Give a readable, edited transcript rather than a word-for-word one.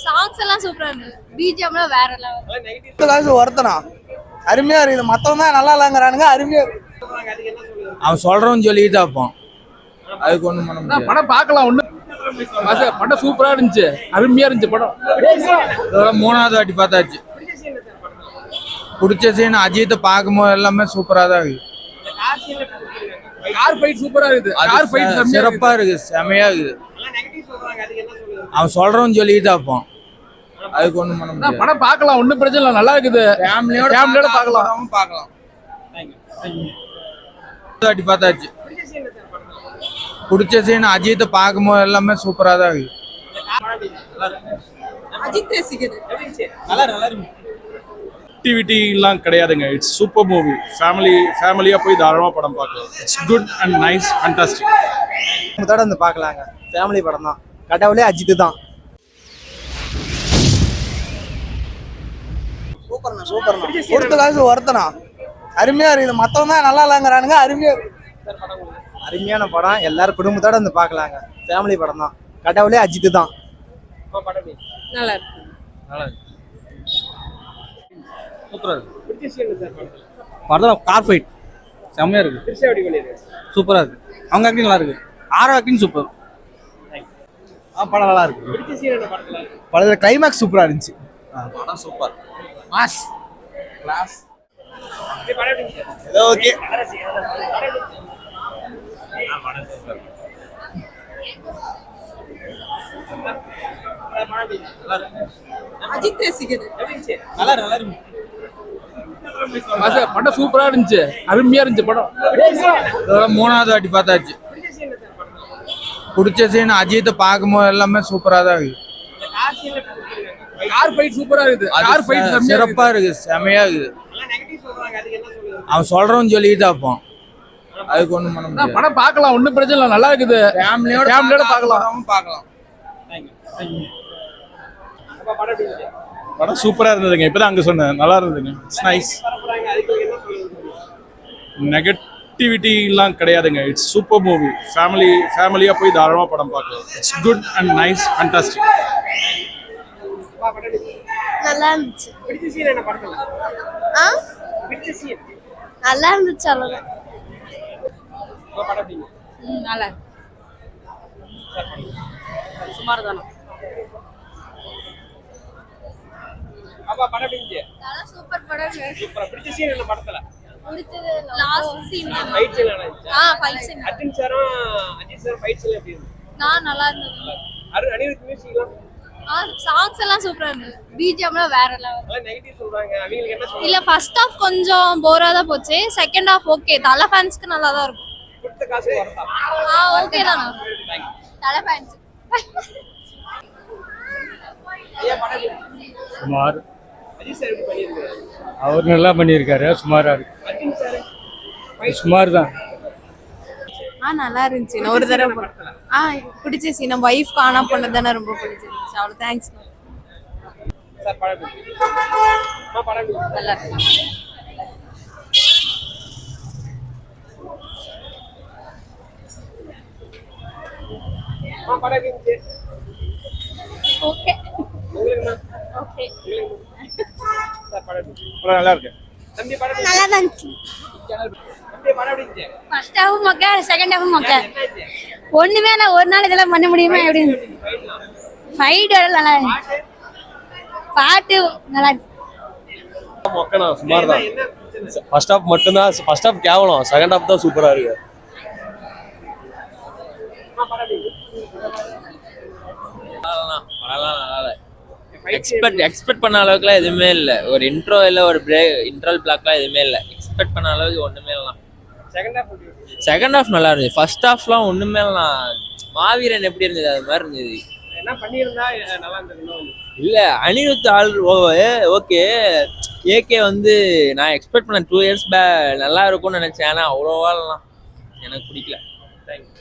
Songs எல்லாம் சூப்பரா இருந்தது. பிஜிஎம்லாம் வேற லெவல். நெகட்டிவ் ஒருத்தனா அருமையா இருக்குது. மத்தவங்க தான் நல்லா இல்லங்கறானுங்க. அருமையா இருக்கு. அவன் சொல்றவன் சொல்லிட்டு இருப்பான். அதுக்கு ஒண்ணும் பண்ண முடியாது. படம் பார்க்கலாம். ஒண்ணு படம் சூப்பரா இருந்துச்சு. அருமையா இருந்துச்சு படம். மூணாவது வாட்டி பார்த்தாச்சு. பிடிச்ச சீன் அஜித்தை பார்க்கும்போது எல்லாமே சூப்பரா தான் இருக்கு. கார் ஃபைட் சூப்பரா இருக்குது. கார் ஃபைட் சிறப்பா இருக்கு. செமையா இருக்குது. அவன் சொல்றவன் சொல்லிட்டு இருப்பான். அதுக்கு ஒண்ணும் பண்ண முடியாது. படம் பார்க்கலாம். ஒண்ணும் பிரச்சனை இல்லை. நல்லா இருக்குது. ஃபேமிலியோட பார்க்கலாம். வாட்டி பார்த்தாச்சு. பிடிச்ச சீன் அஜித்தை பார்க்கும்போது எல்லாமே சூப்பரா தான் இருக்கு. அஜித் ரசிகர். நல்லா இருக்கு. ஆக்டிவிட்டிலாம் கிடையாதுங்க. It's super movie. ஃபேமிலியாக போய் தாராளமாக படம் பார்க்கலாம். It's good and nice, fantastic. வந்து பார்க்கலாங்க. ஃபேமிலி படம் தான். கடவுளே அஜித் தான். சூப்பர்ண்ணா. கொடுத்த காசு ஒருத்தனா அருமையா இருக்குது. மத்தவங்க தான் நல்லா இல்லங்கறானுங்க. அருமையா இருக்கு. அருமையான படம். எல்லாரும் குடும்பத்தோட வந்து பார்க்கலாங்க. ஃபேமிலி படம் தான். கடவுளே அஜித் தான். நல்லா இருக்கு. படம் கார் ஃபைட் செம்மையா இருக்கு. சூப்பரா இருக்கு. அவங்க ஆக்டிங் நல்லா இருக்கு. ஆரோ ஆக்டிங் சூப்பர். படம் நல்லா இருக்கு. படத்துல கிளைமேக்ஸ் சூப்பரா இருந்துச்சு. படம் super. Mass class. Okay. Ajith ரசிகர். நல்லா இருக்கு. படம் சூப்பரா இருந்துச்சு. அருமையா இருந்துச்சு படம். மூணாவது வாட்டி பார்த்தாச்சு. பிடிச்ச சீன் அஜித்தை பார்க்கும்போது எல்லாமே சூப்பரா தான் இருக்கு. கார் ஃபைட் சூப்பரா இருக்குது. கார் ஃபைட் சிறப்பா இருக்கு. செமையா இருக்குது. அவன் சொல்றவன் சொல்லிட்டு இருப்பான். அதுக்கு ஒண்ணும் பண்ண முடியாது. படம் பார்க்கலாம். ஒண்ணும் பிரச்சனை இல்லை. நல்லா இருக்குது. ஃபேமிலியோட பார்க்கலாம். படம் சூப்பராக இருந்ததுங்க. இப்போதான் அங்கே சொன்னேன். நல்லா இருந்ததுங்க. It's nice. நெகட்டிவிட்டிலாம் கிடையாதுங்க. It's super movie. ஃபேமிலியாக போய் தாராளமாக படம் பார்க்கலாம். It's good and nice, fantastic. நல்லா இருந்துச்சு. நல்லா இருந்துச்சு. அவ்வளவுதான். நல்லா சுமார் தானே. சூப்பர் படம். பிடிச்ச சீன் என்ன படத்துல? பிடிச்சது லாஸ்ட் சீன். ஃபைட் சீன் நல்லா fight scene. Ajith sir fight scene எப்படி இருந்துச்சு? நல்லா இருந்தது. அனிருத் மியூசிக்லாம் சாங்ஸ் எல்லாம் சூப்பரா இருந்தது. பிஜிஎம்லாம் வேற லெவல். நெகட்டிவ் சொல்றாங்க. அவங்களுக்கு என்ன சொல்றாங்க? இல்ல ஃபர்ஸ்ட் ஹாஃப் கொஞ்சம் போரா தான் போச்சு. Second half okay. தல ஃபேன்ஸ்க்கு நல்லா தான் இருக்கும். கொடுத்த காசு வரதா? ஓகே தான். தல ஃபேன்ஸ். சுமார். அவர் நல்லா பண்ணியிருக்காரு. சுமாரா இருக்கு. சுமார் தான். நல்லா இருந்துச்சு. நான் ஒரு தடவை பிடிச்ச சீன் நம்ம வைஃப் காணா பண்ணது தானே ரொம்ப பிடிச்சிருந்துச்சு. அவ்வளோ தேங்க்ஸ். நல்லா இருக்கு. ஓகே. நல்லா இருக்கு. நல்லா தான் இருந்துச்சு. ஃபர்ஸ்ட் ஹாஃப் மொக்க, செகண்ட் ஹாஃப் மொக்க. ஒண்ணுமே நான் ஒரு நாள் இதெல்லாம் பண்ண முடியுமா? எப்படி ஃபைட் நல்லா இருந்துச்சு. பாட்டு நல்லா இருக்கு. மொக்கனா சுமார் தான். ஃபர்ஸ்ட் ஹாஃப் மட்டும்தான். ஃபர்ஸ்ட் ஹாஃப் கேவலம். செகண்ட் ஹாஃப் தான் சூப்பரா இருக்கு. எக்ஸ்பெக்ட் பண்ண அளவுக்குலாம் எதுவுமே இல்லை. ஒரு இன்ட்ரோ இல்லை, ஒரு இன்ட்ரோல் பிளாக்லாம் எதுவுமே இல்லை. எக்ஸ்பெக்ட் பண்ண அளவுக்கு ஒண்ணுமே இல்லை. செகண்ட் ஹாஃப் நல்லா இருந்துச்சு. ஃபர்ஸ்ட் ஹாஃப்லாம் ஒண்ணுமே இல்லை. மாவீரன் எப்படி இருந்தது அது மாதிரி இருந்தது. இல்லை அனிருத் ஆள் ஓகே. ஏகே வந்து நான் எக்ஸ்பெக்ட் பண்ண 2 இயர்ஸ் நல்லா இருக்கும்னு நினைச்சேன். ஆனால் அவ்வளோவாலாம் எனக்கு பிடிக்கல. தேங்க்ஸ்.